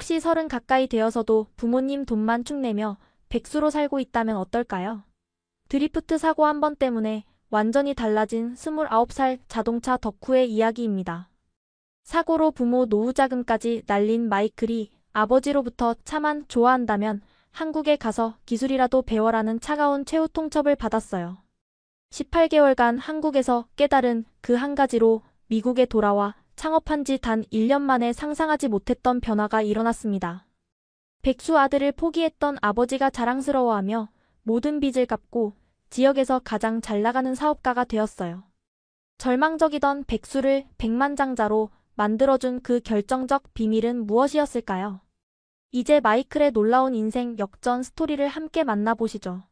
혹시 30 가까이 되어서도 부모님 돈만 축 내며 백수로 살고 있다면 어떨까요? 드리프트 사고 한 번 때문에 완전히 달라진 29살 자동차 덕후의 이야기입니다. 사고로 부모 노후 자금까지 날린 마이클이 아버지로부터 차만 좋아한다면 한국에 가서 기술이라도 배워라는 차가운 최후 통첩을 받았어요. 18개월간 한국에서 깨달은 그 한 가지로 미국에 돌아와 창업한 지 단 1년 만에 상상하지 못했던 변화가 일어났습니다. 백수 아들을 포기했던 아버지가 자랑스러워하며 모든 빚을 갚고 지역에서 가장 잘 나가는 사업가가 되었어요. 절망적이던 백수를 백만장자로 만들어준 그 결정적 비밀은 무엇이었을까요? 이제 마이클의 놀라운 인생 역전 스토리를 함께 만나보시죠.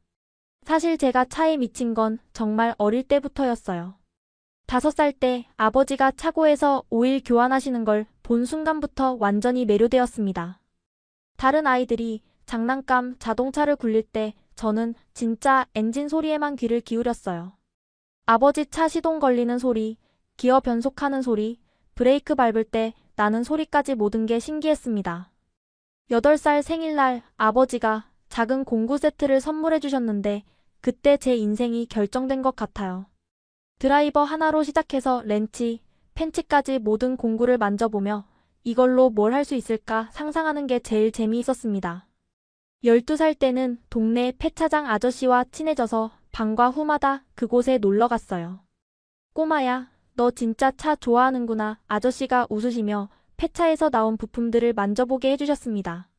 사실 제가 차에 미친 건 정말 어릴 때부터였어요. 5살 때 아버지가 차고에서 오일 교환하시는 걸 본 순간부터 완전히 매료되었습니다. 다른 아이들이 장난감 자동차를 굴릴 때 저는 진짜 엔진 소리에만 귀를 기울였어요. 아버지 차 시동 걸리는 소리, 기어 변속하는 소리, 브레이크 밟을 때 나는 소리까지 모든 게 신기했습니다. 8살 생일날 아버지가 작은 공구 세트를 선물해 주셨는데 그때 제 인생이 결정된 것 같아요. 드라이버 하나로 시작해서 렌치, 펜치까지 모든 공구를 만져보며 이걸로 뭘 할 수 있을까 상상하는 게 제일 재미있었습니다. 12살 때는 동네 폐차장 아저씨와 친해져서 방과 후마다 그곳에 놀러 갔어요. 꼬마야, 너 진짜 차 좋아하는구나. 아저씨가 웃으시며 폐차에서 나온 부품들을 만져보게 해주셨습니다.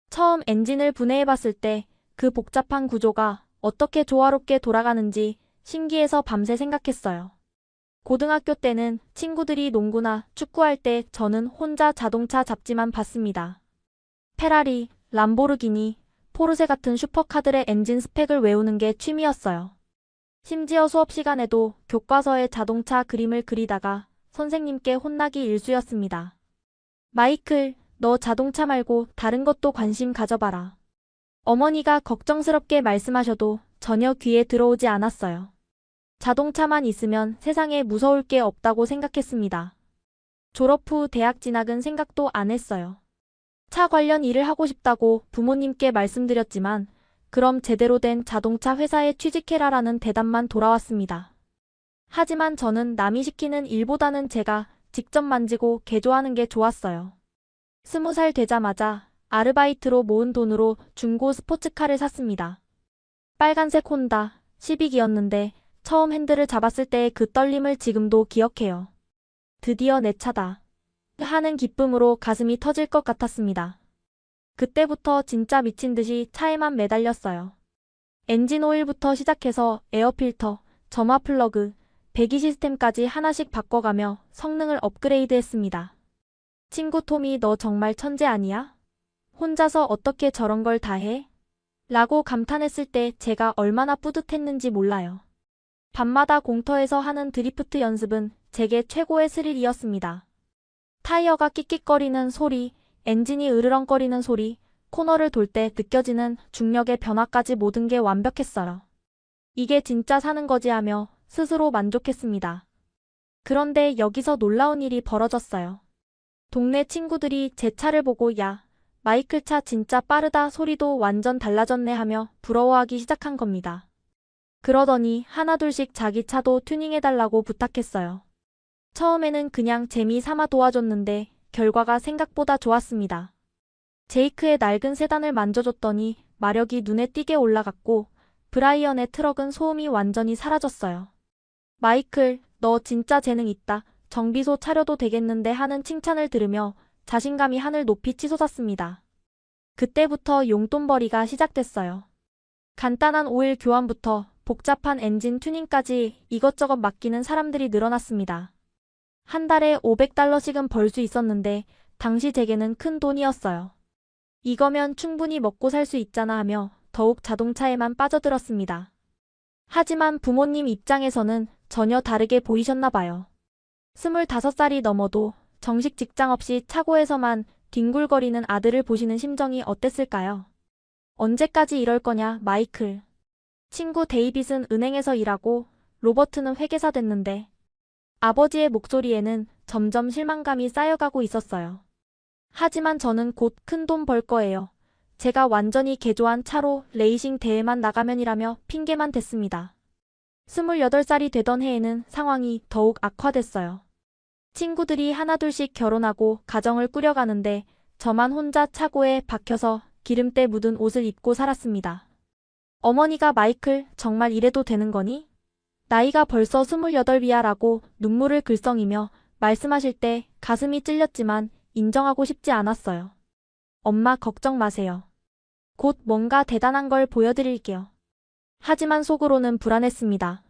처음 엔진을 분해해봤을 때 그 복잡한 구조가 어떻게 조화롭게 돌아가는지 신기해서 밤새 생각했어요. 고등학교 때는 친구들이 농구나 축구할 때 저는 혼자 자동차 잡지만 봤습니다. 페라리, 람보르기니, 포르쉐 같은 슈퍼카들의 엔진 스펙을 외우는 게 취미였어요. 심지어 수업 시간에도 교과서에 자동차 그림을 그리다가 선생님께 혼나기 일쑤였습니다. 마이클, 너 자동차 말고 다른 것도 관심 가져봐라. 어머니가 걱정스럽게 말씀하셔도 전혀 귀에 들어오지 않았어요. 자동차만 있으면 세상에 무서울 게 없다고 생각했습니다. 졸업 후 대학 진학은 생각도 안 했어요. 차 관련 일을 하고 싶다고 부모님께 말씀드렸지만 그럼 제대로 된 자동차 회사에 취직해라라는 대답만 돌아왔습니다. 하지만 저는 남이 시키는 일보다는 제가 직접 만지고 개조하는 게 좋았어요. 20살 되자마자 아르바이트로 모은 돈으로 중고 스포츠카를 샀습니다. 빨간색 혼다, 12기였는데 처음 핸들을 잡았을 때의 그 떨림을 지금도 기억해요. 드디어 내 차다 하는 기쁨으로 가슴이 터질 것 같았습니다. 그때부터 진짜 미친 듯이 차에만 매달렸어요. 엔진 오일부터 시작해서 에어필터, 점화 플러그, 배기 시스템까지 하나씩 바꿔가며 성능을 업그레이드했습니다. 친구 톰이 너 정말 천재 아니야? 혼자서 어떻게 저런 걸 다 해? 라고 감탄했을 때 제가 얼마나 뿌듯했는지 몰라요. 밤마다 공터에서 하는 드리프트 연습은 제게 최고의 스릴이었습니다. 타이어가 끽끽거리는 소리, 엔진이 으르렁거리는 소리, 코너를 돌 때 느껴지는 중력의 변화까지 모든 게 완벽했어요. 이게 진짜 사는 거지 하며 스스로 만족했습니다. 그런데 여기서 놀라운 일이 벌어졌어요. 동네 친구들이 제 차를 보고 야, 마이클 차 진짜 빠르다 소리도 완전 달라졌네 하며 부러워하기 시작한 겁니다. 그러더니 하나둘씩 자기 차도 튜닝해달라고 부탁했어요. 처음에는 그냥 재미 삼아 도와줬는데 결과가 생각보다 좋았습니다. 제이크의 낡은 세단을 만져줬더니 마력이 눈에 띄게 올라갔고 브라이언의 트럭은 소음이 완전히 사라졌어요. 마이클, 너 진짜 재능 있다. 정비소 차려도 되겠는데 하는 칭찬을 들으며 자신감이 하늘 높이 치솟았습니다. 그때부터 용돈벌이가 시작됐어요. 간단한 오일 교환부터 복잡한 엔진 튜닝까지 이것저것 맡기는 사람들이 늘어났습니다. 한 달에 $500씩은 벌 수 있었는데 당시 제게는 큰 돈이었어요. 이거면 충분히 먹고 살 수 있잖아 하며 더욱 자동차에만 빠져들었습니다. 하지만 부모님 입장에서는 전혀 다르게 보이셨나 봐요. 25살이 넘어도 정식 직장 없이 차고에서만 뒹굴거리는 아들을 보시는 심정이 어땠을까요? 언제까지 이럴 거냐, 마이클. 친구 데이빗은 은행에서 일하고 로버트는 회계사 됐는데 아버지의 목소리에는 점점 실망감이 쌓여가고 있었어요. 하지만 저는 곧 큰 돈 벌 거예요. 제가 완전히 개조한 차로 레이싱 대회만 나가면이라며 핑계만 댔습니다. 28살이 되던 해에는 상황이 더욱 악화됐어요. 친구들이 하나둘씩 결혼하고 가정을 꾸려가는데 저만 혼자 차고에 박혀서 기름때 묻은 옷을 입고 살았습니다. 어머니가 마이클, 정말 이래도 되는 거니? 나이가 벌써 28이야 라고 눈물을 글썽이며 말씀하실 때 가슴이 찔렸지만 인정하고 싶지 않았어요. 엄마 걱정 마세요. 곧 뭔가 대단한 걸 보여드릴게요. 하지만 속으로는 불안했습니다.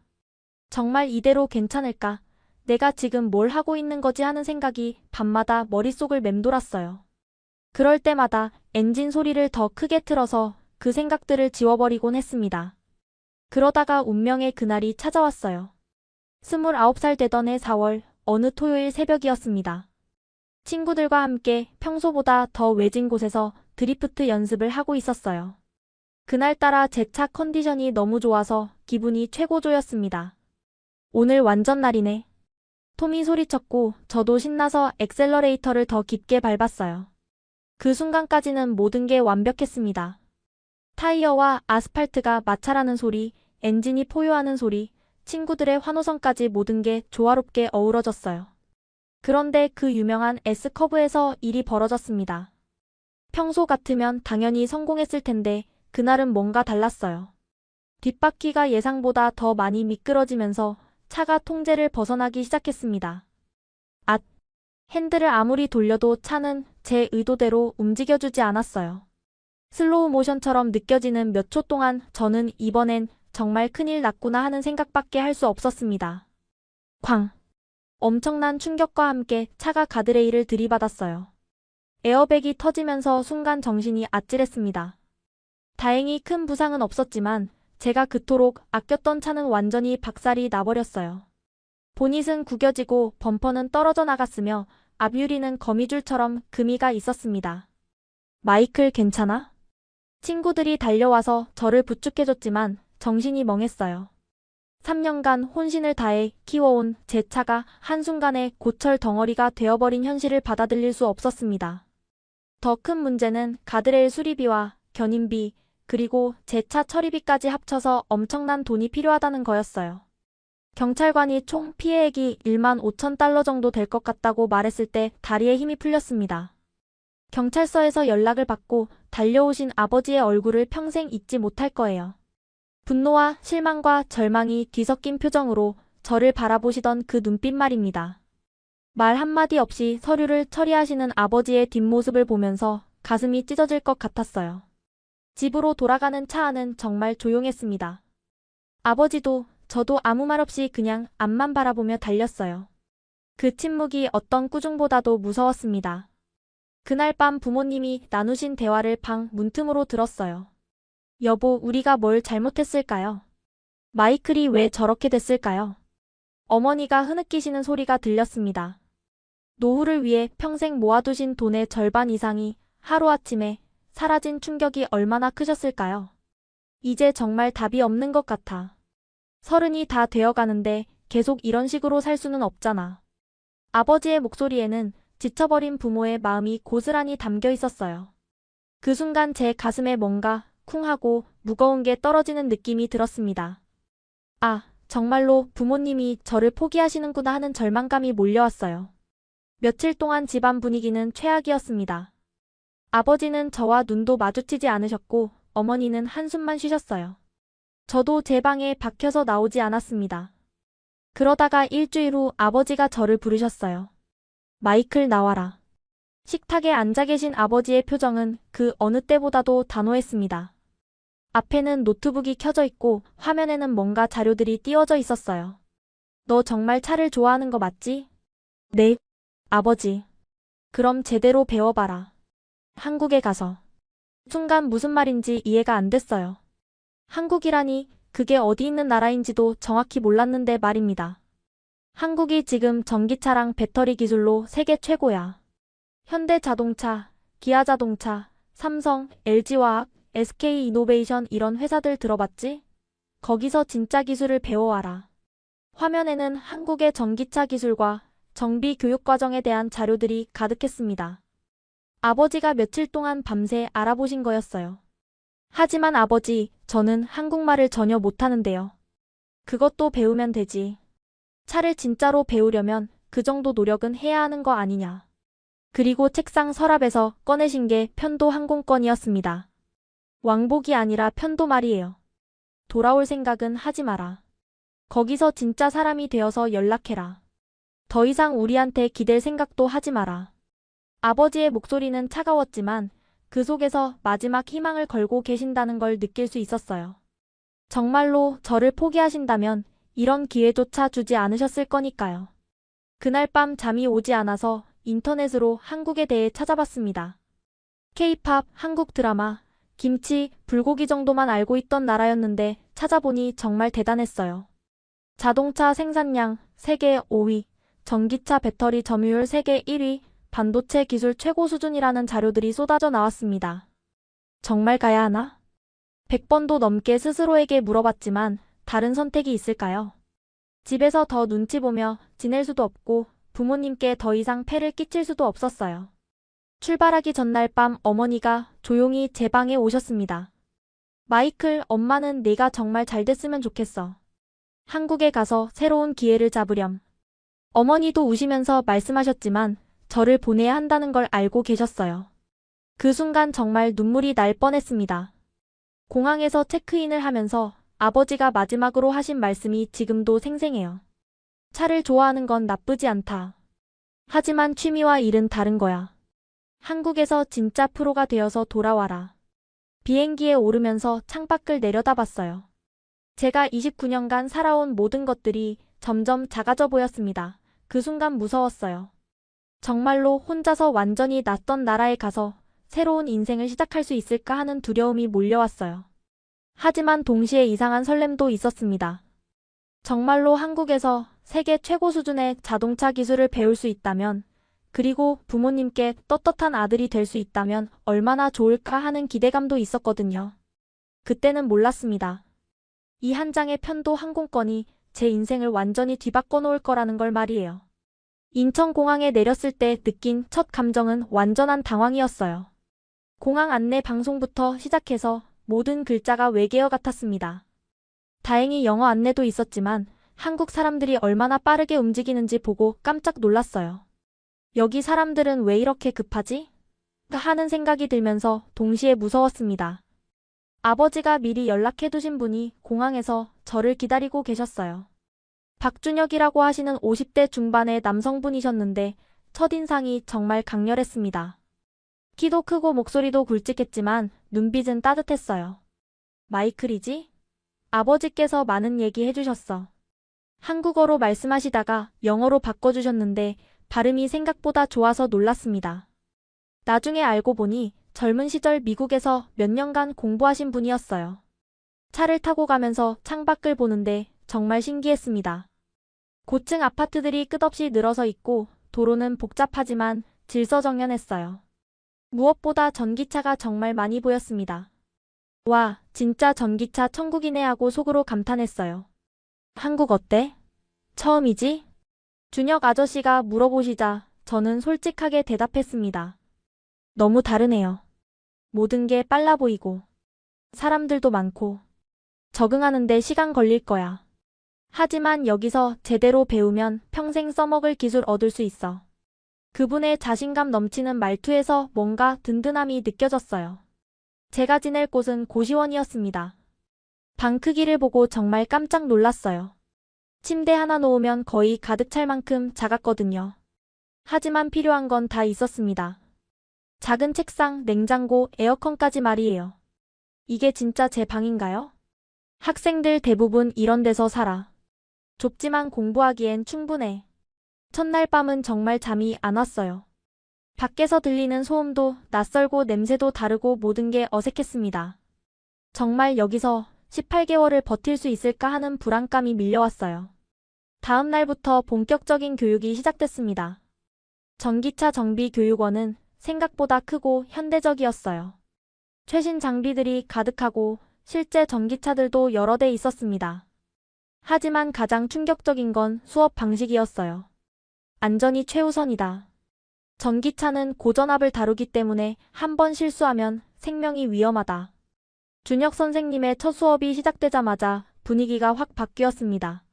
정말 이대로 괜찮을까? 내가 지금 뭘 하고 있는 거지 하는 생각이 밤마다 머릿속을 맴돌았어요. 그럴 때마다 엔진 소리를 더 크게 틀어서 그 생각들을 지워버리곤 했습니다. 그러다가 운명의 그날이 찾아왔어요. 29살 되던 해 4월 어느 토요일 새벽이었습니다. 친구들과 함께 평소보다 더 외진 곳에서 드리프트 연습을 하고 있었어요. 그날따라 제 차 컨디션이 너무 좋아서 기분이 최고조였습니다. 오늘 완전 날이네. 톰이 소리쳤고 저도 신나서 액셀러레이터를 더 깊게 밟았어요. 그 순간까지는 모든 게 완벽했습니다. 타이어와 아스팔트가 마찰하는 소리, 엔진이 포효하는 소리, 친구들의 환호성까지 모든 게 조화롭게 어우러졌어요. 그런데 그 유명한 S커브에서 일이 벌어졌습니다. 평소 같으면 당연히 성공했을 텐데 그날은 뭔가 달랐어요. 뒷바퀴가 예상보다 더 많이 미끄러지면서 차가 통제를 벗어나기 시작했습니다. 앗! 핸들을 아무리 돌려도 차는 제 의도대로 움직여주지 않았어요. 슬로우 모션처럼 느껴지는 몇 초 동안 저는 이번엔 정말 큰일 났구나 하는 생각밖에 할 수 없었습니다. 쾅! 엄청난 충격과 함께 차가 가드레일을 들이받았어요. 에어백이 터지면서 순간 정신이 아찔했습니다. 다행히 큰 부상은 없었지만 제가 그토록 아꼈던 차는 완전히 박살이 나버렸어요. 보닛은 구겨지고 범퍼는 떨어져 나갔으며 앞유리는 거미줄처럼 금이가 있었습니다. 마이클 괜찮아? 친구들이 달려와서 저를 부축해줬지만 정신이 멍했어요. 3년간 혼신을 다해 키워온 제 차가 한순간에 고철 덩어리가 되어버린 현실을 받아들일 수 없었습니다. 더 큰 문제는 가드레일 수리비와 견인비, 그리고 제 차 처리비까지 합쳐서 엄청난 돈이 필요하다는 거였어요. 경찰관이 총 피해액이 1만 5천 달러 정도 될 것 같다고 말했을 때 다리에 힘이 풀렸습니다. 경찰서에서 연락을 받고 달려오신 아버지의 얼굴을 평생 잊지 못할 거예요. 분노와 실망과 절망이 뒤섞인 표정으로 저를 바라보시던 그 눈빛 말입니다. 말 한마디 없이 서류를 처리하시는 아버지의 뒷모습을 보면서 가슴이 찢어질 것 같았어요. 집으로 돌아가는 차 안은 정말 조용했습니다. 아버지도 저도 아무 말 없이 그냥 앞만 바라보며 달렸어요. 그 침묵이 어떤 꾸중보다도 무서웠습니다. 그날 밤 부모님이 나누신 대화를 방 문틈으로 들었어요. 여보, 우리가 뭘 잘못했을까요? 마이클이 왜 저렇게 됐을까요? 어머니가 흐느끼시는 소리가 들렸습니다. 노후를 위해 평생 모아두신 돈의 절반 이상이 하루아침에 사라진 충격이 얼마나 크셨을까요? 이제 정말 답이 없는 것 같아. 30이 다 되어가는데 계속 이런 식으로 살 수는 없잖아. 아버지의 목소리에는 지쳐버린 부모의 마음이 고스란히 담겨 있었어요. 그 순간 제 가슴에 뭔가 쿵하고 무거운 게 떨어지는 느낌이 들었습니다. 아, 정말로 부모님이 저를 포기하시는구나 하는 절망감이 몰려왔어요. 며칠 동안 집안 분위기는 최악이었습니다. 아버지는 저와 눈도 마주치지 않으셨고 어머니는 한숨만 쉬셨어요. 저도 제 방에 박혀서 나오지 않았습니다. 그러다가 일주일 후 아버지가 저를 부르셨어요. 마이클 나와라. 식탁에 앉아 계신 아버지의 표정은 그 어느 때보다도 단호했습니다. 앞에는 노트북이 켜져 있고 화면에는 뭔가 자료들이 띄워져 있었어요. 너 정말 차를 좋아하는 거 맞지? 네, 아버지. 그럼 제대로 배워봐라. 한국에 가서. 순간 무슨 말인지 이해가 안 됐어요. 한국이라니 그게 어디 있는 나라인지도 정확히 몰랐는데 말입니다. 한국이 지금 전기차랑 배터리 기술로 세계 최고야. 현대자동차, 기아자동차, 삼성, LG화학, SK이노베이션 이런 회사들 들어봤지? 거기서 진짜 기술을 배워와라. 화면에는 한국의 전기차 기술과 정비 교육 과정에 대한 자료들이 가득했습니다. 아버지가 며칠 동안 밤새 알아보신 거였어요. 하지만 아버지, 저는 한국말을 전혀 못하는데요. 그것도 배우면 되지. 차를 진짜로 배우려면 그 정도 노력은 해야 하는 거 아니냐. 그리고 책상 서랍에서 꺼내신 게 편도 항공권이었습니다. 왕복이 아니라 편도 말이에요. 돌아올 생각은 하지 마라. 거기서 진짜 사람이 되어서 연락해라. 더 이상 우리한테 기댈 생각도 하지 마라. 아버지의 목소리는 차가웠지만 그 속에서 마지막 희망을 걸고 계신다는 걸 느낄 수 있었어요. 정말로 저를 포기하신다면 이런 기회조차 주지 않으셨을 거니까요. 그날 밤 잠이 오지 않아서 인터넷으로 한국에 대해 찾아봤습니다. K-팝, 한국 드라마, 김치, 불고기 정도만 알고 있던 나라였는데 찾아보니 정말 대단했어요. 자동차 생산량 세계 5위, 전기차 배터리 점유율 세계 1위, 반도체 기술 최고 수준이라는 자료들이 쏟아져 나왔습니다. 정말 가야 하나? 100번도 넘게 스스로에게 물어봤지만 다른 선택이 있을까요? 집에서 더 눈치 보며 지낼 수도 없고 부모님께 더 이상 폐를 끼칠 수도 없었어요. 출발하기 전날 밤 어머니가 조용히 제 방에 오셨습니다. 마이클, 엄마는 내가 정말 잘 됐으면 좋겠어. 한국에 가서 새로운 기회를 잡으렴. 어머니도 우시면서 말씀하셨지만 저를 보내야 한다는 걸 알고 계셨어요. 그 순간 정말 눈물이 날 뻔했습니다. 공항에서 체크인을 하면서 아버지가 마지막으로 하신 말씀이 지금도 생생해요. 차를 좋아하는 건 나쁘지 않다. 하지만 취미와 일은 다른 거야. 한국에서 진짜 프로가 되어서 돌아와라. 비행기에 오르면서 창밖을 내려다봤어요. 제가 29년간 살아온 모든 것들이 점점 작아져 보였습니다. 그 순간 무서웠어요. 정말로 혼자서 완전히 낯선 나라에 가서 새로운 인생을 시작할 수 있을까 하는 두려움이 몰려왔어요. 하지만 동시에 이상한 설렘도 있었습니다. 정말로 한국에서 세계 최고 수준의 자동차 기술을 배울 수 있다면, 그리고 부모님께 떳떳한 아들이 될 수 있다면 얼마나 좋을까 하는 기대감도 있었거든요. 그때는 몰랐습니다. 이 한 장의 편도 항공권이 제 인생을 완전히 뒤바꿔 놓을 거라는 걸 말이에요. 인천공항에 내렸을 때 느낀 첫 감정은 완전한 당황이었어요. 공항 안내 방송부터 시작해서 모든 글자가 외계어 같았습니다. 다행히 영어 안내도 있었지만 한국 사람들이 얼마나 빠르게 움직이는지 보고 깜짝 놀랐어요. 여기 사람들은 왜 이렇게 급하지? 하는 생각이 들면서 동시에 무서웠습니다. 아버지가 미리 연락해두신 분이 공항에서 저를 기다리고 계셨어요. 박준혁이라고 하시는 50대 중반의 남성분이셨는데 첫인상이 정말 강렬했습니다. 키도 크고 목소리도 굵직했지만 눈빛은 따뜻했어요. 마이클이지? 아버지께서 많은 얘기 해주셨어. 한국어로 말씀하시다가 영어로 바꿔주셨는데 발음이 생각보다 좋아서 놀랐습니다. 나중에 알고 보니 젊은 시절 미국에서 몇 년간 공부하신 분이었어요. 차를 타고 가면서 창밖을 보는데 정말 신기했습니다. 고층 아파트들이 끝없이 늘어서 있고 도로는 복잡하지만 질서정연했어요. 무엇보다 전기차가 정말 많이 보였습니다. 와, 진짜 전기차 천국이네 하고 속으로 감탄했어요. 한국 어때? 처음이지? 준혁 아저씨가 물어보시자 저는 솔직하게 대답했습니다. 너무 다르네요. 모든 게 빨라 보이고 사람들도 많고 적응하는데 시간 걸릴 거야. 하지만 여기서 제대로 배우면 평생 써먹을 기술 얻을 수 있어. 그분의 자신감 넘치는 말투에서 뭔가 든든함이 느껴졌어요. 제가 지낼 곳은 고시원이었습니다. 방 크기를 보고 정말 깜짝 놀랐어요. 침대 하나 놓으면 거의 가득 찰 만큼 작았거든요. 하지만 필요한 건 다 있었습니다. 작은 책상, 냉장고, 에어컨까지 말이에요. 이게 진짜 제 방인가요? 학생들 대부분 이런 데서 살아. 좁지만 공부하기엔 충분해. 첫날 밤은 정말 잠이 안 왔어요. 밖에서 들리는 소음도 낯설고 냄새도 다르고 모든 게 어색했습니다. 정말 여기서 18개월을 버틸 수 있을까 하는 불안감이 밀려왔어요. 다음 날부터 본격적인 교육이 시작됐습니다. 전기차 정비 교육원은 생각보다 크고 현대적이었어요. 최신 장비들이 가득하고 실제 전기차들도 여러 대 있었습니다. 하지만 가장 충격적인 건 수업 방식이었어요. 안전이 최우선이다. 전기차는 고전압을 다루기 때문에 한 번 실수하면 생명이 위험하다. 준혁 선생님의 첫 수업이 시작되자마자 분위기가 확 바뀌었습니다.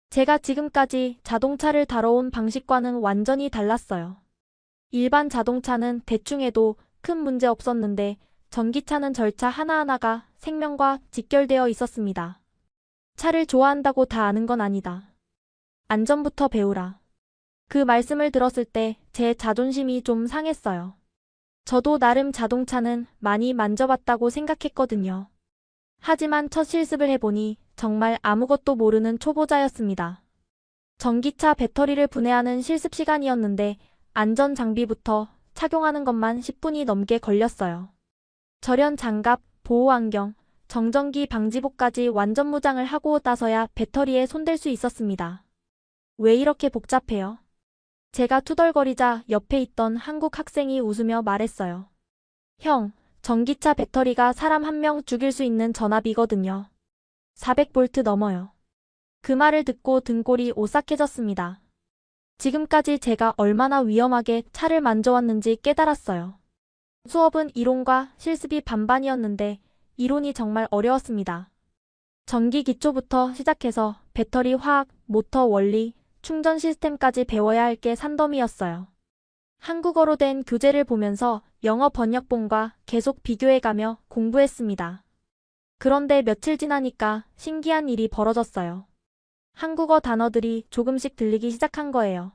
제가 지금까지 자동차를 다뤄온 방식과는 완전히 달랐어요. 일반 자동차는 대충 해도 큰 문제 없었는데 전기차는 절차 하나하나가 생명과 직결되어 있었습니다. 차를 좋아한다고 다 아는 건 아니다. 안전부터 배우라. 그 말씀을 들었을 때 제 자존심이 좀 상했어요. 저도 나름 자동차는 많이 만져봤다고 생각했거든요. 하지만 첫 실습을 해보니 정말 아무것도 모르는 초보자였습니다. 전기차 배터리를 분해하는 실습 시간이었는데 안전 장비부터 착용하는 것만 10분이 넘게 걸렸어요. 절연 장갑, 보호 안경, 정전기 방지복까지 완전 무장을 하고 나서야 배터리에 손댈 수 있었습니다. 왜 이렇게 복잡해요? 제가 투덜거리자 옆에 있던 한국 학생이 웃으며 말했어요. 형, 전기차 배터리가 사람 한 명 죽일 수 있는 전압이거든요. 400V 넘어요. 그 말을 듣고 등골이 오싹해졌습니다. 지금까지 제가 얼마나 위험하게 차를 만져왔는지 깨달았어요. 수업은 이론과 실습이 반반이었는데 이론이 정말 어려웠습니다. 전기 기초부터 시작해서 배터리 화학, 모터 원리, 충전 시스템까지 배워야 할 게 산더미였어요. 한국어로 된 교재를 보면서 영어 번역본과 계속 비교해가며 공부했습니다. 그런데 며칠 지나니까 신기한 일이 벌어졌어요. 한국어 단어들이 조금씩 들리기 시작한 거예요.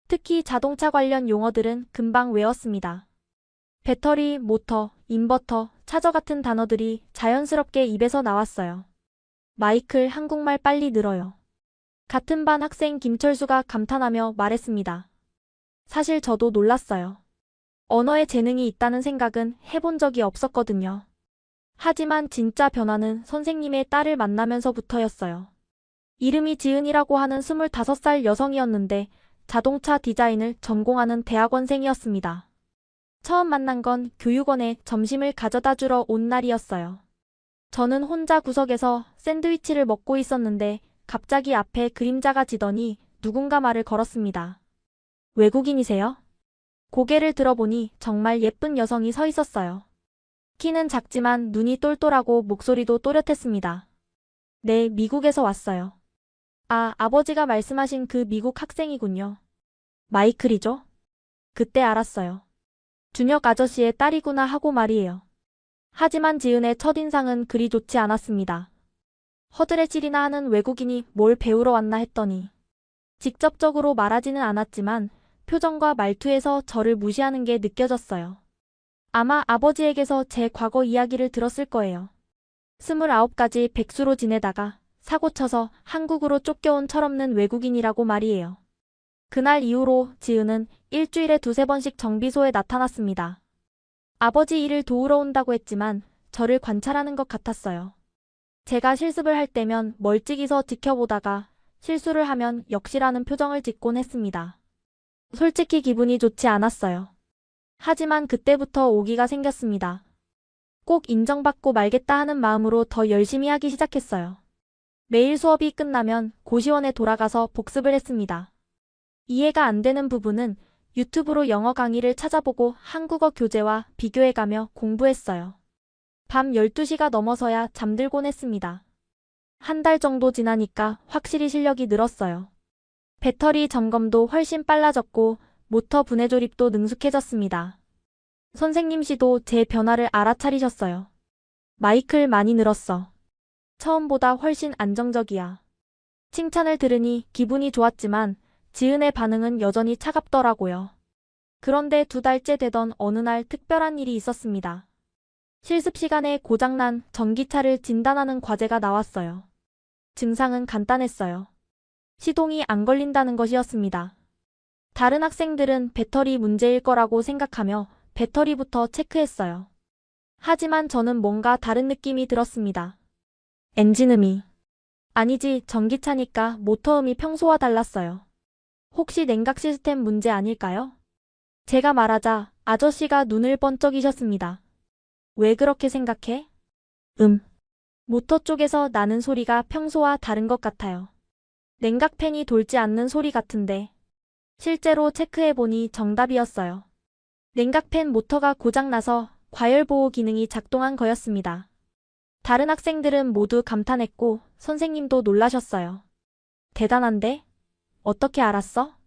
특히 자동차 관련 용어들은 금방 외웠습니다. 배터리, 모터, 인버터, 차저 같은 단어들이 자연스럽게 입에서 나왔어요. 마이클 한국말 빨리 늘어요. 같은 반 학생 김철수가 감탄하며 말했습니다. 사실 저도 놀랐어요. 언어에 재능이 있다는 생각은 해본 적이 없었거든요. 하지만 진짜 변화는 선생님의 딸을 만나면서부터였어요. 이름이 지은이라고 하는 25살 여성이었는데 자동차 디자인을 전공하는 대학원생이었습니다. 처음 만난 건 교육원에 점심을 가져다 주러 온 날이었어요. 저는 혼자 구석에서 샌드위치를 먹고 있었는데 갑자기 앞에 그림자가 지더니 누군가 말을 걸었습니다. 외국인이세요? 고개를 들어보니 정말 예쁜 여성이 서 있었어요. 키는 작지만 눈이 똘똘하고 목소리도 또렷했습니다. 네, 미국에서 왔어요. 아, 아버지가 말씀하신 그 미국 학생이군요. 마이클이죠? 그때 알았어요. 준혁 아저씨의 딸이구나 하고 말이에요. 하지만 지은의 첫인상은 그리 좋지 않았습니다. 허드레질이나 하는 외국인이 뭘 배우러 왔나 했더니 직접적으로 말하지는 않았지만 표정과 말투에서 저를 무시하는 게 느껴졌어요. 아마 아버지에게서 제 과거 이야기를 들었을 거예요. 29까지 백수로 지내다가 사고쳐서 한국으로 쫓겨온 철없는 외국인이라고 말이에요. 그날 이후로 지은은 일주일에 2~3번씩 정비소에 나타났습니다. 아버지 일을 도우러 온다고 했지만 저를 관찰하는 것 같았어요. 제가 실습을 할 때면 멀찍이서 지켜보다가 실수를 하면 역시라는 표정을 짓곤 했습니다. 솔직히 기분이 좋지 않았어요. 하지만 그때부터 오기가 생겼습니다. 꼭 인정받고 말겠다 하는 마음으로 더 열심히 하기 시작했어요. 매일 수업이 끝나면 고시원에 돌아가서 복습을 했습니다. 이해가 안 되는 부분은 유튜브로 영어 강의를 찾아보고 한국어 교재와 비교해가며 공부했어요. 밤 12시가 넘어서야 잠들곤 했습니다. 한 달 정도 지나니까 확실히 실력이 늘었어요. 배터리 점검도 훨씬 빨라졌고 모터 분해 조립도 능숙해졌습니다. 선생님 씨도 제 변화를 알아차리셨어요. 마이클 많이 늘었어. 처음보다 훨씬 안정적이야. 칭찬을 들으니 기분이 좋았지만 지은의 반응은 여전히 차갑더라고요. 그런데 2달째 되던 어느 날 특별한 일이 있었습니다. 실습 시간에 고장난 전기차를 진단하는 과제가 나왔어요. 증상은 간단했어요. 시동이 안 걸린다는 것이었습니다. 다른 학생들은 배터리 문제일 거라고 생각하며 배터리부터 체크했어요. 하지만 저는 뭔가 다른 느낌이 들었습니다. 엔진음이. 아니지, 전기차니까 모터음이 평소와 달랐어요. 혹시 냉각 시스템 문제 아닐까요? 제가 말하자 아저씨가 눈을 번쩍이셨습니다. 왜 그렇게 생각해? 모터 쪽에서 나는 소리가 평소와 다른 것 같아요. 냉각팬이 돌지 않는 소리 같은데. 실제로 체크해보니 정답이었어요. 냉각팬 모터가 고장나서 과열보호 기능이 작동한 거였습니다. 다른 학생들은 모두 감탄했고 선생님도 놀라셨어요. 대단한데? 어떻게 알았어?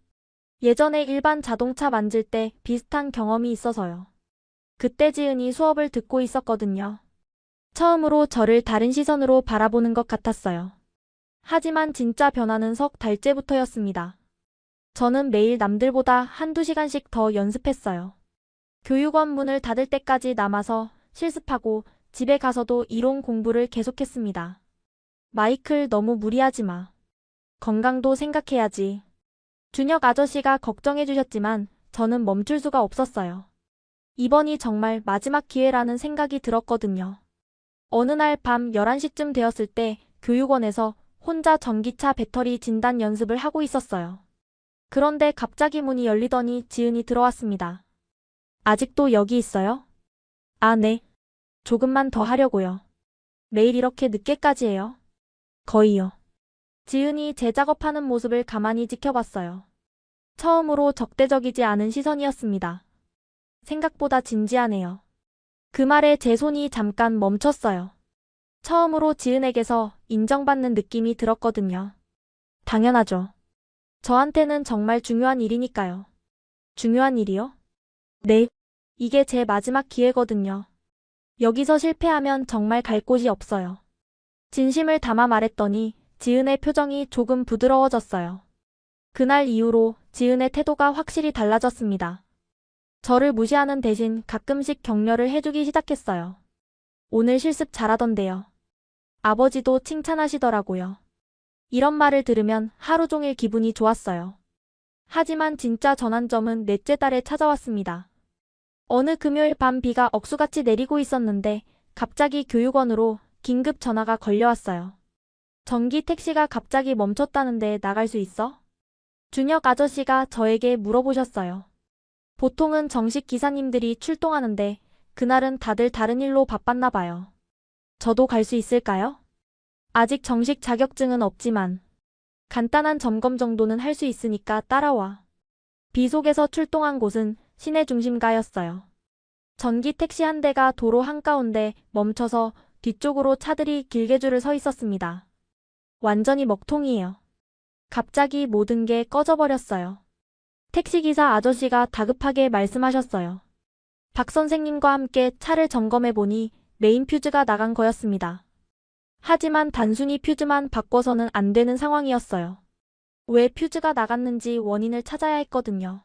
예전에 일반 자동차 만질 때 비슷한 경험이 있어서요. 그때 지은이 수업을 듣고 있었거든요. 처음으로 저를 다른 시선으로 바라보는 것 같았어요. 하지만 진짜 변화는 석 달째부터였습니다. 저는 매일 남들보다 한두 시간씩 더 연습했어요. 교육원 문을 닫을 때까지 남아서 실습하고 집에 가서도 이론 공부를 계속했습니다. 마이클, 너무 무리하지 마. 건강도 생각해야지. 준혁 아저씨가 걱정해 주셨지만 저는 멈출 수가 없었어요. 이번이 정말 마지막 기회라는 생각이 들었거든요. 어느 날 밤 11시쯤 되었을 때 교육원에서 혼자 전기차 배터리 진단 연습을 하고 있었어요. 그런데 갑자기 문이 열리더니 지은이 들어왔습니다. 아직도 여기 있어요? 아, 네. 조금만 더 하려고요. 매일 이렇게 늦게까지 해요? 거의요. 지은이 제 작업하는 모습을 가만히 지켜봤어요. 처음으로 적대적이지 않은 시선이었습니다. 생각보다 진지하네요. 그 말에 제 손이 잠깐 멈췄어요. 처음으로 지은에게서 인정받는 느낌이 들었거든요. 당연하죠. 저한테는 정말 중요한 일이니까요. 중요한 일이요? 네. 이게 제 마지막 기회거든요. 여기서 실패하면 정말 갈 곳이 없어요. 진심을 담아 말했더니 지은의 표정이 조금 부드러워졌어요. 그날 이후로 지은의 태도가 확실히 달라졌습니다. 저를 무시하는 대신 가끔씩 격려를 해주기 시작했어요. 오늘 실습 잘하던데요. 아버지도 칭찬하시더라고요. 이런 말을 들으면 하루 종일 기분이 좋았어요. 하지만 진짜 전환점은 넷째 달에 찾아왔습니다. 어느 금요일 밤 비가 억수같이 내리고 있었는데 갑자기 교육원으로 긴급 전화가 걸려왔어요. 전기 택시가 갑자기 멈췄다는데 나갈 수 있어? 준혁 아저씨가 저에게 물어보셨어요. 보통은 정식 기사님들이 출동하는데 그날은 다들 다른 일로 바빴나 봐요. 저도 갈 수 있을까요? 아직 정식 자격증은 없지만 간단한 점검 정도는 할 수 있으니까 따라와. 비 속에서 출동한 곳은 시내 중심가였어요. 전기 택시 한 대가 도로 한가운데 멈춰서 뒤쪽으로 차들이 길게 줄을 서 있었습니다. 완전히 먹통이에요. 갑자기 모든 게 꺼져버렸어요. 택시기사 아저씨가 다급하게 말씀하셨어요. 박 선생님과 함께 차를 점검해보니 메인 퓨즈가 나간 거였습니다. 하지만 단순히 퓨즈만 바꿔서는 안 되는 상황이었어요. 왜 퓨즈가 나갔는지 원인을 찾아야 했거든요.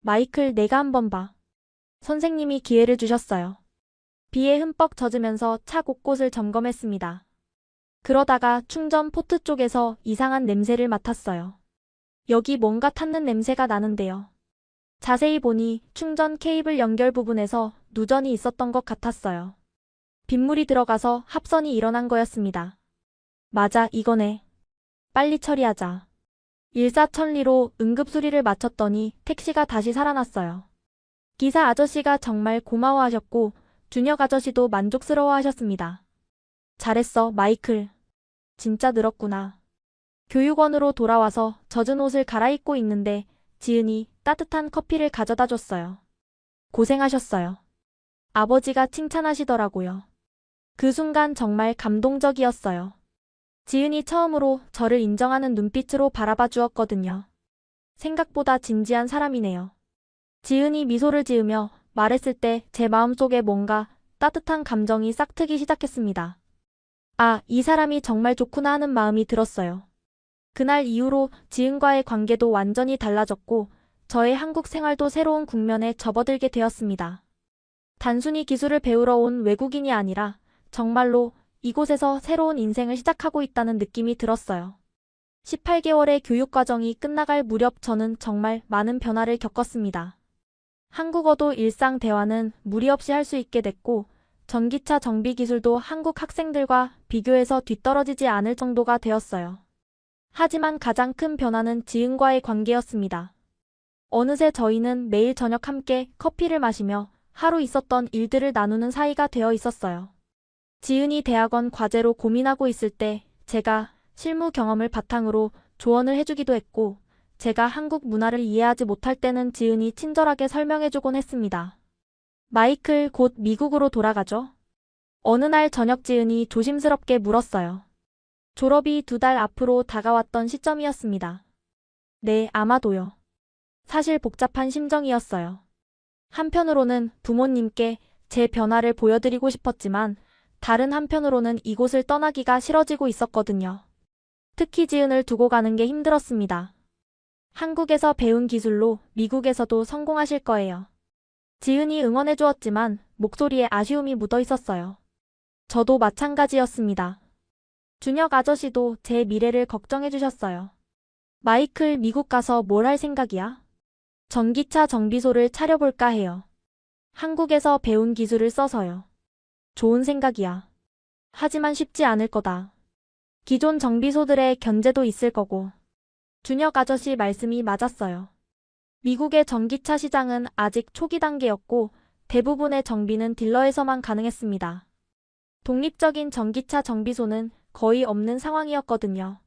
마이클, 내가 한번 봐. 선생님이 기회를 주셨어요. 비에 흠뻑 젖으면서 차 곳곳을 점검했습니다. 그러다가 충전 포트 쪽에서 이상한 냄새를 맡았어요. 여기 뭔가 탔는 냄새가 나는데요. 자세히 보니 충전 케이블 연결 부분에서 누전이 있었던 것 같았어요. 빗물이 들어가서 합선이 일어난 거였습니다. 맞아, 이거네. 빨리 처리하자. 일사천리로 응급수리를 마쳤더니 택시가 다시 살아났어요. 기사 아저씨가 정말 고마워하셨고 준혁 아저씨도 만족스러워하셨습니다. 잘했어, 마이클. 진짜 늘었구나. 교육원으로 돌아와서 젖은 옷을 갈아입고 있는데 지은이 따뜻한 커피를 가져다 줬어요. 고생하셨어요. 아버지가 칭찬하시더라고요. 그 순간 정말 감동적이었어요. 지은이 처음으로 저를 인정하는 눈빛으로 바라봐 주었거든요. 생각보다 진지한 사람이네요. 지은이 미소를 지으며 말했을 때 제 마음속에 뭔가 따뜻한 감정이 싹트기 시작했습니다. 아, 이 사람이 정말 좋구나 하는 마음이 들었어요. 그날 이후로 지은과의 관계도 완전히 달라졌고 저의 한국 생활도 새로운 국면에 접어들게 되었습니다. 단순히 기술을 배우러 온 외국인이 아니라 정말로 이곳에서 새로운 인생을 시작하고 있다는 느낌이 들었어요. 18개월의 교육 과정이 끝나갈 무렵 저는 정말 많은 변화를 겪었습니다. 한국어도 일상 대화는 무리 없이 할 수 있게 됐고 전기차 정비 기술도 한국 학생들과 비교해서 뒤떨어지지 않을 정도가 되었어요. 하지만 가장 큰 변화는 지은과의 관계였습니다. 어느새 저희는 매일 저녁 함께 커피를 마시며 하루 있었던 일들을 나누는 사이가 되어 있었어요. 지은이 대학원 과제로 고민하고 있을 때 제가 실무 경험을 바탕으로 조언을 해주기도 했고 제가 한국 문화를 이해하지 못할 때는 지은이 친절하게 설명해주곤 했습니다. 마이클 곧 미국으로 돌아가죠? 어느 날 저녁 지은이 조심스럽게 물었어요. 졸업이 2달 앞으로 다가왔던 시점이었습니다. 네, 아마도요. 사실 복잡한 심정이었어요. 한편으로는 부모님께 제 변화를 보여드리고 싶었지만 다른 한편으로는 이곳을 떠나기가 싫어지고 있었거든요. 특히 지은을 두고 가는 게 힘들었습니다. 한국에서 배운 기술로 미국에서도 성공하실 거예요. 지은이 응원해 주었지만 목소리에 아쉬움이 묻어 있었어요. 저도 마찬가지였습니다. 준혁 아저씨도 제 미래를 걱정해 주셨어요. 마이클 미국 가서 뭘 할 생각이야? 전기차 정비소를 차려볼까 해요. 한국에서 배운 기술을 써서요. 좋은 생각이야. 하지만 쉽지 않을 거다. 기존 정비소들의 견제도 있을 거고. 준혁 아저씨 말씀이 맞았어요. 미국의 전기차 시장은 아직 초기 단계였고 대부분의 정비는 딜러에서만 가능했습니다. 독립적인 전기차 정비소는 거의 없는 상황이었거든요.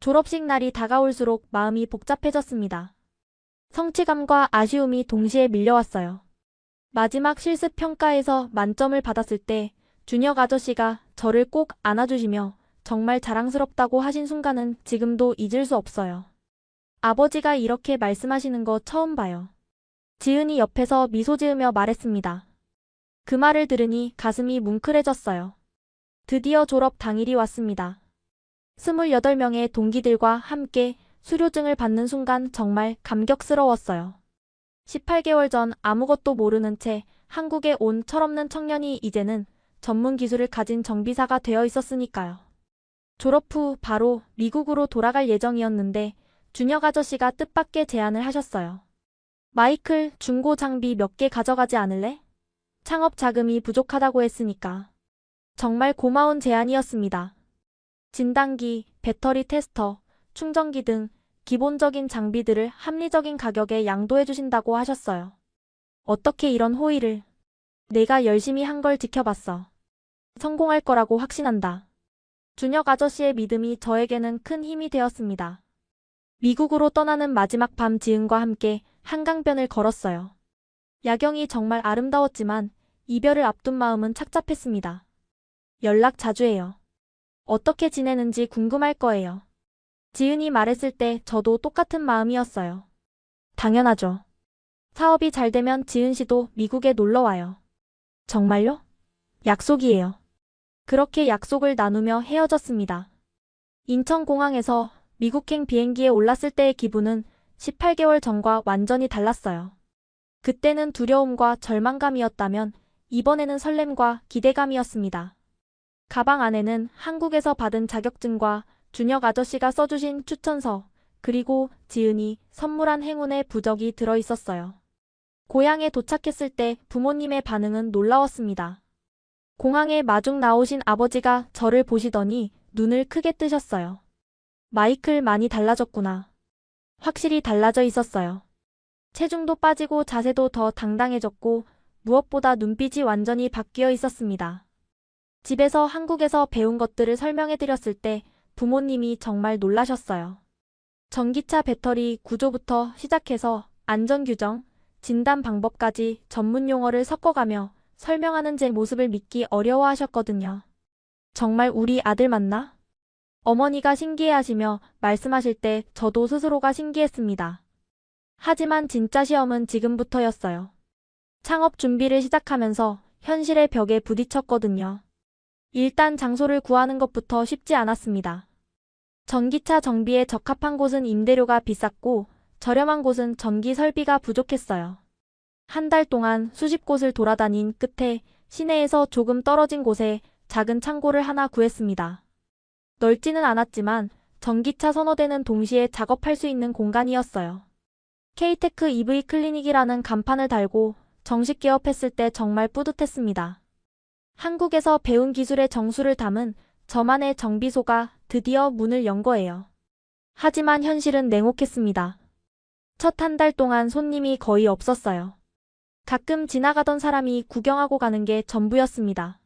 졸업식 날이 다가올수록 마음이 복잡해졌습니다. 성취감과 아쉬움이 동시에 밀려왔어요. 마지막 실습 평가에서 만점을 받았을 때 준혁 아저씨가 저를 꼭 안아주시며 정말 자랑스럽다고 하신 순간은 지금도 잊을 수 없어요. 아버지가 이렇게 말씀하시는 거 처음 봐요. 지은이 옆에서 미소 지으며 말했습니다. 그 말을 들으니 가슴이 뭉클해졌어요. 드디어 졸업 당일이 왔습니다. 28명의 동기들과 함께 수료증을 받는 순간 정말 감격스러웠어요. 18개월 전 아무것도 모르는 채 한국에 온 철없는 청년이 이제는 전문 기술을 가진 정비사가 되어 있었으니까요. 졸업 후 바로 미국으로 돌아갈 예정이었는데 준혁 아저씨가 뜻밖의 제안을 하셨어요. 마이클, 중고 장비 몇 개 가져가지 않을래? 창업 자금이 부족하다고 했으니까. 정말 고마운 제안이었습니다. 진단기, 배터리 테스터, 충전기 등 기본적인 장비들을 합리적인 가격에 양도해 주신다고 하셨어요. 어떻게 이런 호의를. 내가 열심히 한 걸 지켜봤어. 성공할 거라고 확신한다. 준혁 아저씨의 믿음이 저에게는 큰 힘이 되었습니다. 미국으로 떠나는 마지막 밤 지은과 함께 한강변을 걸었어요. 야경이 정말 아름다웠지만 이별을 앞둔 마음은 착잡했습니다. 연락 자주 해요. 어떻게 지내는지 궁금할 거예요. 지은이 말했을 때 저도 똑같은 마음이었어요. 당연하죠. 사업이 잘 되면 지은 씨도 미국에 놀러 와요. 정말요? 약속이에요. 그렇게 약속을 나누며 헤어졌습니다. 인천공항에서 미국행 비행기에 올랐을 때의 기분은 18개월 전과 완전히 달랐어요. 그때는 두려움과 절망감이었다면 이번에는 설렘과 기대감이었습니다. 가방 안에는 한국에서 받은 자격증과 준혁 아저씨가 써주신 추천서, 그리고 지은이 선물한 행운의 부적이 들어있었어요. 고향에 도착했을 때 부모님의 반응은 놀라웠습니다. 공항에 마중 나오신 아버지가 저를 보시더니 눈을 크게 뜨셨어요. 마이클 많이 달라졌구나. 확실히 달라져 있었어요. 체중도 빠지고 자세도 더 당당해졌고 무엇보다 눈빛이 완전히 바뀌어 있었습니다. 집에서 한국에서 배운 것들을 설명해드렸을 때 부모님이 정말 놀라셨어요. 전기차 배터리 구조부터 시작해서 안전규정, 진단 방법까지 전문 용어를 섞어가며 설명하는 제 모습을 믿기 어려워하셨거든요. 정말 우리 아들 맞나? 어머니가 신기해하시며 말씀하실 때 저도 스스로가 신기했습니다. 하지만 진짜 시험은 지금부터였어요. 창업 준비를 시작하면서 현실의 벽에 부딪혔거든요. 일단 장소를 구하는 것부터 쉽지 않았습니다. 전기차 정비에 적합한 곳은 임대료가 비쌌고 저렴한 곳은 전기 설비가 부족했어요. 한 달 동안 수십 곳을 돌아다닌 끝에 시내에서 조금 떨어진 곳에 작은 창고를 하나 구했습니다. 넓지는 않았지만 전기차 선호대는 동시에 작업할 수 있는 공간이었어요. K-테크 EV 클리닉이라는 간판을 달고 정식 개업했을 때 정말 뿌듯했습니다. 한국에서 배운 기술의 정수를 담은 저만의 정비소가 드디어 문을 연 거예요. 하지만 현실은 냉혹했습니다. 첫 한 달 동안 손님이 거의 없었어요. 가끔 지나가던 사람이 구경하고 가는 게 전부였습니다.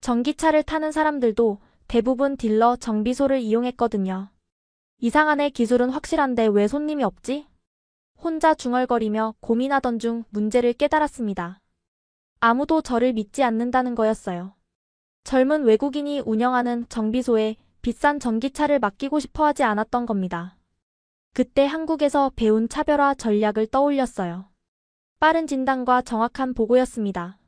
전기차를 타는 사람들도 대부분 딜러 정비소를 이용했거든요. 이상하네, 기술은 확실한데 왜 손님이 없지? 혼자 중얼거리며 고민하던 중 문제를 깨달았습니다. 아무도 저를 믿지 않는다는 거였어요. 젊은 외국인이 운영하는 정비소에 비싼 전기차를 맡기고 싶어 하지 않았던 겁니다. 그때 한국에서 배운 차별화 전략을 떠올렸어요. 빠른 진단과 정확한 보고였습니다.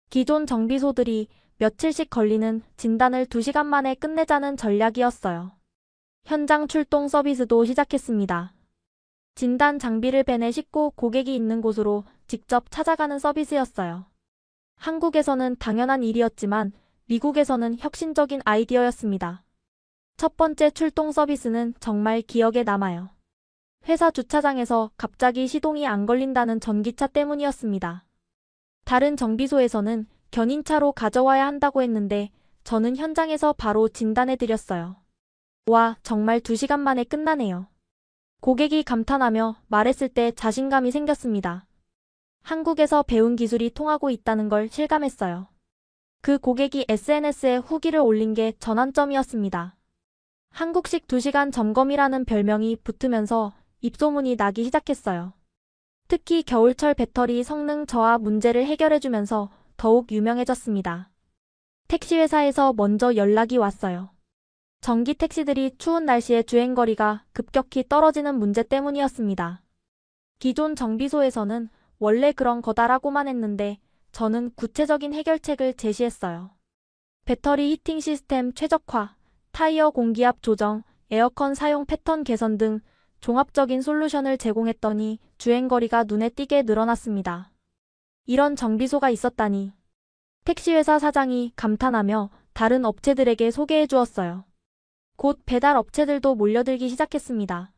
기존 정비소들이 며칠씩 걸리는 진단을 2시간 만에 끝내자는 전략이었어요. 현장 출동 서비스도 시작했습니다. 진단 장비를 벤에 싣고 고객이 있는 곳으로 직접 찾아가는 서비스였어요. 한국에서는 당연한 일이었지만 미국에서는 혁신적인 아이디어였습니다. 첫 번째 출동 서비스는 정말 기억에 남아요. 회사 주차장에서 갑자기 시동이 안 걸린다는 전기차 때문이었습니다. 다른 정비소에서는 견인차로 가져와야 한다고 했는데 저는 현장에서 바로 진단해드렸어요. 와, 정말 2시간 만에 끝나네요. 고객이 감탄하며 말했을 때 자신감이 생겼습니다. 한국에서 배운 기술이 통하고 있다는 걸 실감했어요. 그 고객이 SNS에 후기를 올린 게 전환점이었습니다. 한국식 2시간 점검이라는 별명이 붙으면서 입소문이 나기 시작했어요. 특히 겨울철 배터리 성능 저하 문제를 해결해주면서 더욱 유명해졌습니다. 택시회사에서 먼저 연락이 왔어요. 전기 택시들이 추운 날씨에 주행거리가 급격히 떨어지는 문제 때문이었습니다. 기존 정비소에서는 원래 그런 거다라고만 했는데 저는 구체적인 해결책을 제시했어요. 배터리 히팅 시스템 최적화, 타이어 공기압 조정, 에어컨 사용 패턴 개선 등 종합적인 솔루션을 제공했더니 주행거리가 눈에 띄게 늘어났습니다. 이런 정비소가 있었다니. 택시회사 사장이 감탄하며 다른 업체들에게 소개해 주었어요. 곧 배달 업체들도 몰려들기 시작했습니다.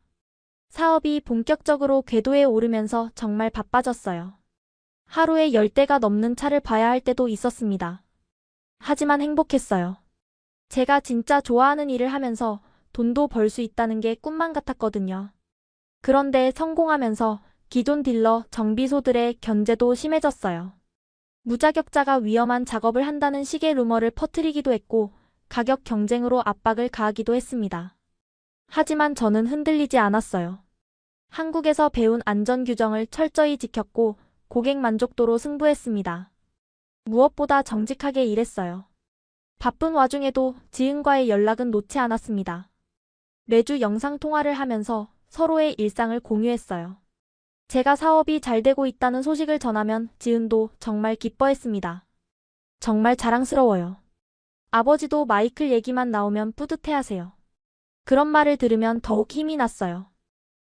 사업이 본격적으로 궤도에 오르면서 정말 바빠졌어요. 하루에 10대가 넘는 차를 봐야 할 때도 있었습니다. 하지만 행복했어요. 제가 진짜 좋아하는 일을 하면서 돈도 벌 수 있다는 게 꿈만 같았거든요. 그런데 성공하면서 기존 딜러 정비소들의 견제도 심해졌어요. 무자격자가 위험한 작업을 한다는 식의 루머를 퍼뜨리기도 했고 가격 경쟁으로 압박을 가하기도 했습니다. 하지만 저는 흔들리지 않았어요. 한국에서 배운 안전 규정을 철저히 지켰고 고객 만족도로 승부했습니다. 무엇보다 정직하게 일했어요. 바쁜 와중에도 지인과의 연락은 놓지 않았습니다. 매주 영상통화를 하면서 서로의 일상을 공유했어요. 제가 사업이 잘 되고 있다는 소식을 전하면 지은도 정말 기뻐했습니다. 정말 자랑스러워요. 아버지도 마이클 얘기만 나오면 뿌듯해하세요. 그런 말을 들으면 더욱 힘이 났어요.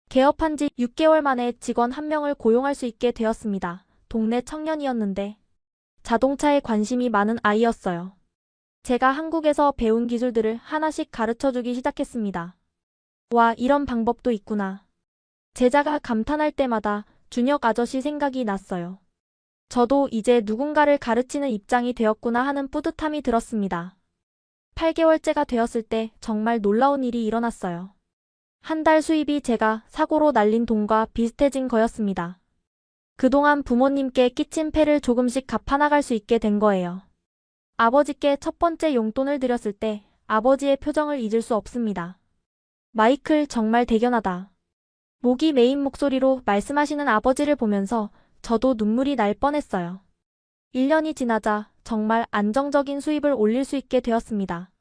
개업한 지 6개월 만에 직원 1명을 고용할 수 있게 되었습니다. 동네 청년이었는데 자동차에 관심이 많은 아이였어요. 제가 한국에서 배운 기술들을 하나씩 가르쳐주기 시작했습니다. 와, 이런 방법도 있구나. 제자가 감탄할 때마다 준혁 아저씨 생각이 났어요. 저도 이제 누군가를 가르치는 입장이 되었구나 하는 뿌듯함이 들었습니다. 8개월째가 되었을 때 정말 놀라운 일이 일어났어요. 한 달 수입이 제가 사고로 날린 돈과 비슷해진 거였습니다. 그동안 부모님께 끼친 폐를 조금씩 갚아나갈 수 있게 된 거예요. 아버지께 첫 번째 용돈을 드렸을 때 아버지의 표정을 잊을 수 없습니다. 마이클 정말 대견하다. 목이 메인 목소리로 말씀하시는 아버지를 보면서 저도 눈물이 날 뻔했어요. 1년이 지나자 정말 안정적인 수입을 올릴 수 있게 되었습니다.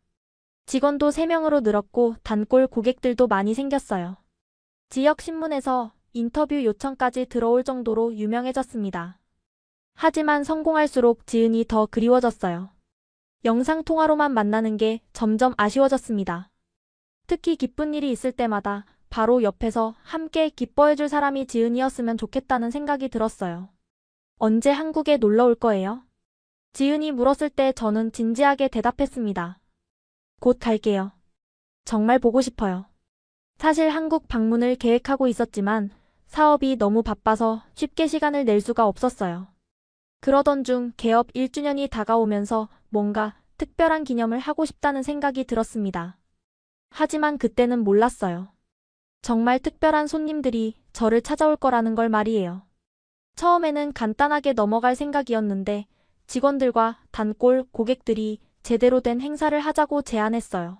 직원도 3명으로 늘었고 단골 고객들도 많이 생겼어요. 지역 신문에서 인터뷰 요청까지 들어올 정도로 유명해졌습니다. 하지만 성공할수록 지은이 더 그리워졌어요. 영상통화로만 만나는 게 점점 아쉬워졌습니다. 특히 기쁜 일이 있을 때마다 바로 옆에서 함께 기뻐해줄 사람이 지은이었으면 좋겠다는 생각이 들었어요. 언제 한국에 놀러 올 거예요? 지은이 물었을 때 저는 진지하게 대답했습니다. 곧 갈게요. 정말 보고 싶어요. 사실 한국 방문을 계획하고 있었지만 사업이 너무 바빠서 쉽게 시간을 낼 수가 없었어요. 그러던 중 개업 1주년이 다가오면서 뭔가 특별한 기념을 하고 싶다는 생각이 들었습니다. 하지만 그때는 몰랐어요. 정말 특별한 손님들이 저를 찾아올 거라는 걸 말이에요. 처음에는 간단하게 넘어갈 생각이었는데 직원들과 단골 고객들이 제대로 된 행사를 하자고 제안했어요.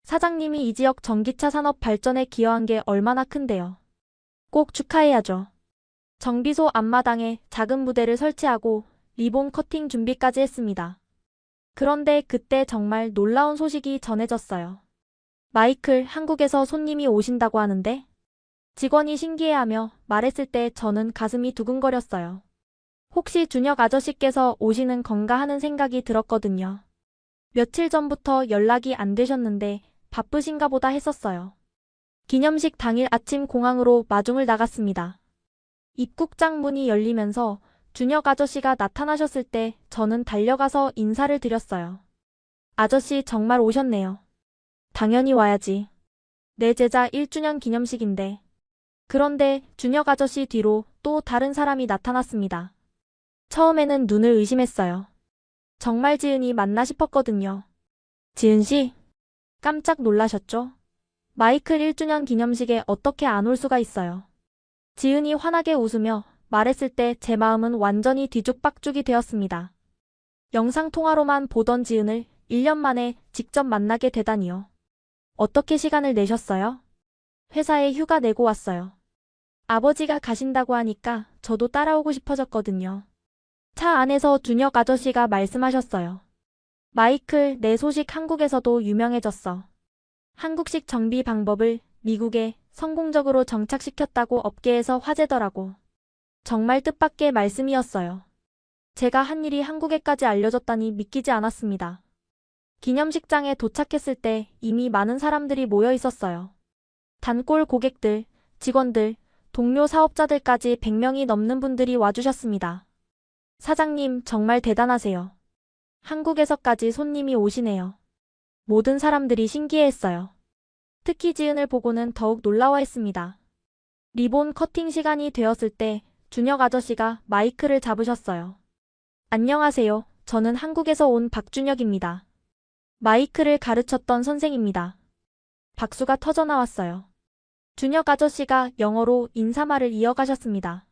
사장님이 이 지역 전기차 산업 발전에 기여한 게 얼마나 큰데요. 꼭 축하해야죠. 정비소 앞마당에 작은 무대를 설치하고 리본 커팅 준비까지 했습니다. 그런데 그때 정말 놀라운 소식이 전해졌어요. 마이클, 한국에서 손님이 오신다고 하는데? 직원이 신기해하며 말했을 때 저는 가슴이 두근거렸어요. 혹시 준혁 아저씨께서 오시는 건가 하는 생각이 들었거든요. 며칠 전부터 연락이 안 되셨는데 바쁘신가 보다 했었어요. 기념식 당일 아침 공항으로 마중을 나갔습니다. 입국장 문이 열리면서 준혁 아저씨가 나타나셨을 때 저는 달려가서 인사를 드렸어요. 아저씨 정말 오셨네요. 당연히 와야지. 내 제자 1주년 기념식인데. 그런데 준혁 아저씨 뒤로 또 다른 사람이 나타났습니다. 처음에는 눈을 의심했어요. 정말 지은이 맞나 싶었거든요. 지은 씨? 깜짝 놀라셨죠? 마이클 1주년 기념식에 어떻게 안 올 수가 있어요. 지은이 환하게 웃으며 말했을 때 제 마음은 완전히 뒤죽박죽이 되었습니다. 영상통화로만 보던 지은을 1년 만에 직접 만나게 되다니요. 어떻게 시간을 내셨어요? 회사에 휴가 내고 왔어요. 아버지가 가신다고 하니까 저도 따라오고 싶어졌거든요. 차 안에서 준혁 아저씨가 말씀하셨어요. 마이클, 내 소식 한국에서도 유명해졌어. 한국식 정비 방법을 미국에 성공적으로 정착시켰다고 업계에서 화제더라고. 정말 뜻밖의 말씀이었어요. 제가 한 일이 한국에까지 알려졌다니 믿기지 않았습니다. 기념식장에 도착했을 때 이미 많은 사람들이 모여 있었어요. 단골 고객들, 직원들, 동료 사업자들까지 100명이 넘는 분들이 와주셨습니다. 사장님 정말 대단하세요. 한국에서까지 손님이 오시네요. 모든 사람들이 신기해했어요. 특히 지은을 보고는 더욱 놀라워했습니다. 리본 커팅 시간이 되었을 때 준혁 아저씨가 마이크를 잡으셨어요. 안녕하세요. 저는 한국에서 온 박준혁입니다. 마이크를 가르쳤던 선생입니다. 박수가 터져나왔어요. 준혁 아저씨가 영어로 인사말을 이어가셨습니다.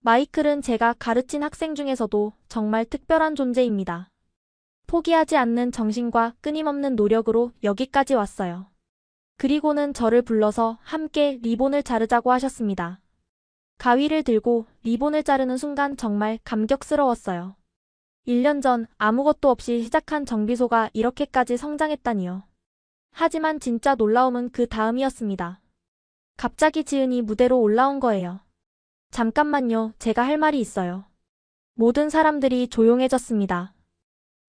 마이클은 제가 가르친 학생 중에서도 정말 특별한 존재입니다. 포기하지 않는 정신과 끊임없는 노력으로 여기까지 왔어요. 그리고는 저를 불러서 함께 리본을 자르자고 하셨습니다. 가위를 들고 리본을 자르는 순간 정말 감격스러웠어요. 1년 전 아무것도 없이 시작한 정비소가 이렇게까지 성장했다니요. 하지만 진짜 놀라움은 그 다음이었습니다. 갑자기 지은이 무대로 올라온 거예요. 잠깐만요, 제가 할 말이 있어요. 모든 사람들이 조용해졌습니다.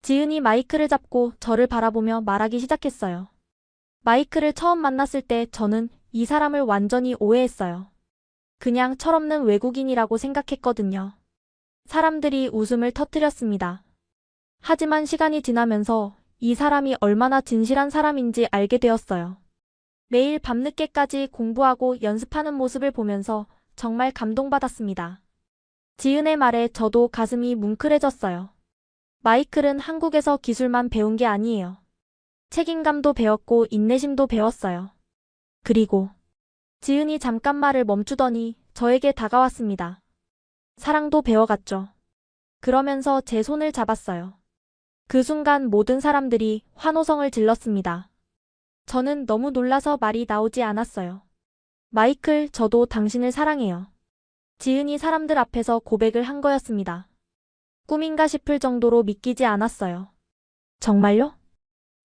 지은이 마이크를 잡고 저를 바라보며 말하기 시작했어요. 마이크를 처음 만났을 때 저는 이 사람을 완전히 오해했어요. 그냥 철없는 외국인이라고 생각했거든요. 사람들이 웃음을 터뜨렸습니다. 하지만 시간이 지나면서 이 사람이 얼마나 진실한 사람인지 알게 되었어요. 매일 밤늦게까지 공부하고 연습하는 모습을 보면서 정말 감동받았습니다. 지은의 말에 저도 가슴이 뭉클해졌어요. 마이클은 한국에서 기술만 배운 게 아니에요. 책임감도 배웠고 인내심도 배웠어요. 그리고 지은이 잠깐 말을 멈추더니 저에게 다가왔습니다. 사랑도 배워갔죠. 그러면서 제 손을 잡았어요. 그 순간 모든 사람들이 환호성을 질렀습니다. 저는 너무 놀라서 말이 나오지 않았어요. 마이클, 저도 당신을 사랑해요. 지은이 사람들 앞에서 고백을 한 거였습니다. 꿈인가 싶을 정도로 믿기지 않았어요. 정말요?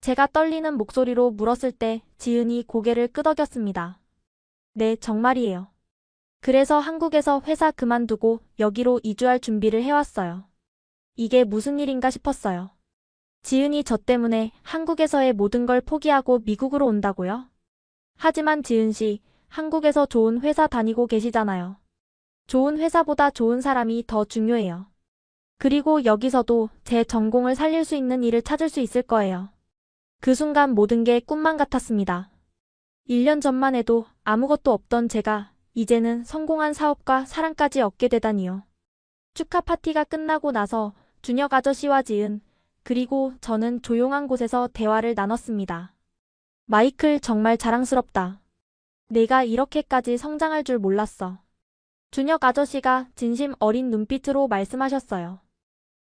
제가 떨리는 목소리로 물었을 때 지은이 고개를 끄덕였습니다. 네, 정말이에요. 그래서 한국에서 회사 그만두고 여기로 이주할 준비를 해왔어요. 이게 무슨 일인가 싶었어요. 지은이 저 때문에 한국에서의 모든 걸 포기하고 미국으로 온다고요? 하지만 지은 씨, 한국에서 좋은 회사 다니고 계시잖아요. 좋은 회사보다 좋은 사람이 더 중요해요. 그리고 여기서도 제 전공을 살릴 수 있는 일을 찾을 수 있을 거예요. 그 순간 모든 게 꿈만 같았습니다. 1년 전만 해도 아무것도 없던 제가 이제는 성공한 사업과 사랑까지 얻게 되다니요. 축하 파티가 끝나고 나서 준혁 아저씨와 지은, 그리고 저는 조용한 곳에서 대화를 나눴습니다. 마이클, 정말 자랑스럽다. 내가 이렇게까지 성장할 줄 몰랐어. 준혁 아저씨가 진심 어린 눈빛으로 말씀하셨어요.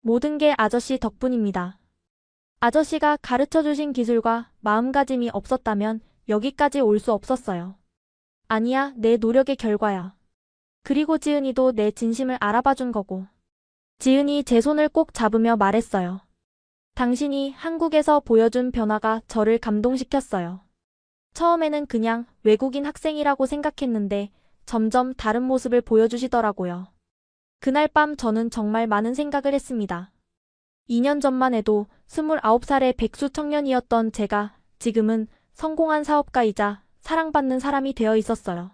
모든 게 아저씨 덕분입니다. 아저씨가 가르쳐 주신 기술과 마음가짐이 없었다면 여기까지 올 수 없었어요. 아니야, 내 노력의 결과야. 그리고 지은이도 내 진심을 알아봐 준 거고. 지은이 제 손을 꼭 잡으며 말했어요. 당신이 한국에서 보여준 변화가 저를 감동시켰어요. 처음에는 그냥 외국인 학생이라고 생각했는데 점점 다른 모습을 보여주시더라고요. 그날 밤 저는 정말 많은 생각을 했습니다. 2년 전만 해도 29살의 백수 청년이었던 제가 지금은 성공한 사업가이자 사랑받는 사람이 되어 있었어요.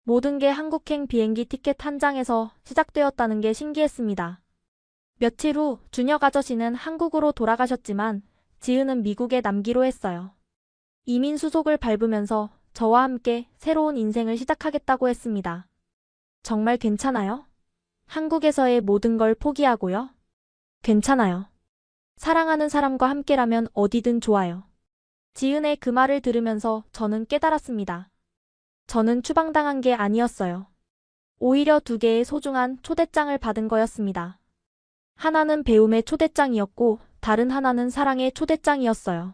모든 게 한국행 비행기 티켓 한 장에서 시작되었다는 게 신기했습니다. 며칠 후 준혁 아저씨는 한국으로 돌아가셨지만 지은은 미국에 남기로 했어요. 이민 수속을 밟으면서 저와 함께 새로운 인생을 시작하겠다고 했습니다. 정말 괜찮아요? 한국에서의 모든 걸 포기하고요? 괜찮아요. 사랑하는 사람과 함께라면 어디든 좋아요. 지은의 그 말을 들으면서 저는 깨달았습니다. 저는 추방당한 게 아니었어요. 오히려 두 개의 소중한 초대장을 받은 거였습니다. 하나는 배움의 초대장이었고 다른 하나는 사랑의 초대장이었어요.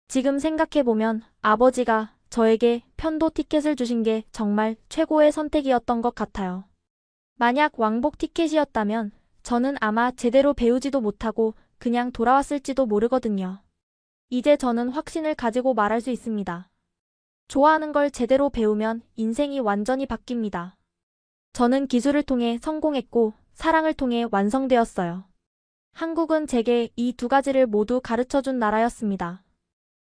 지금 생각해보면 아버지가 저에게 편도 티켓을 주신 게 정말 최고의 선택이었던 것 같아요. 만약 왕복 티켓이었다면 저는 아마 제대로 배우지도 못하고 그냥 돌아왔을지도 모르거든요. 이제 저는 확신을 가지고 말할 수 있습니다. 좋아하는 걸 제대로 배우면 인생이 완전히 바뀝니다. 저는 기술을 통해 성공했고 사랑을 통해 완성되었어요. 한국은 제게 이 두 가지를 모두 가르쳐준 나라였습니다.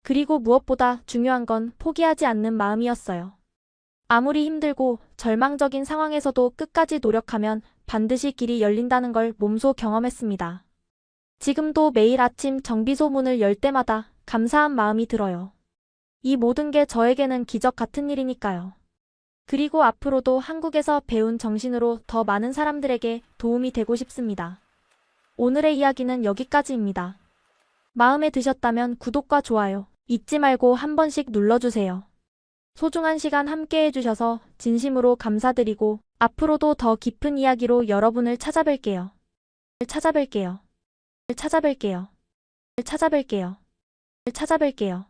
그리고 무엇보다 중요한 건 포기하지 않는 마음이었어요. 아무리 힘들고 절망적인 상황에서도 끝까지 노력하면 반드시 길이 열린다는 걸 몸소 경험했습니다. 지금도 매일 아침 정비소 문을 열 때마다 감사한 마음이 들어요. 이 모든 게 저에게는 기적 같은 일이니까요. 그리고 앞으로도 한국에서 배운 정신으로 더 많은 사람들에게 도움이 되고 싶습니다. 오늘의 이야기는 여기까지입니다. 마음에 드셨다면 구독과 좋아요 잊지 말고 한 번씩 눌러주세요. 소중한 시간 함께 해주셔서 진심으로 감사드리고 앞으로도 더 깊은 이야기로 여러분을 찾아뵐게요. 찾아뵐게요. 찾아뵐게요. 찾아뵐게요. 찾아뵐게요.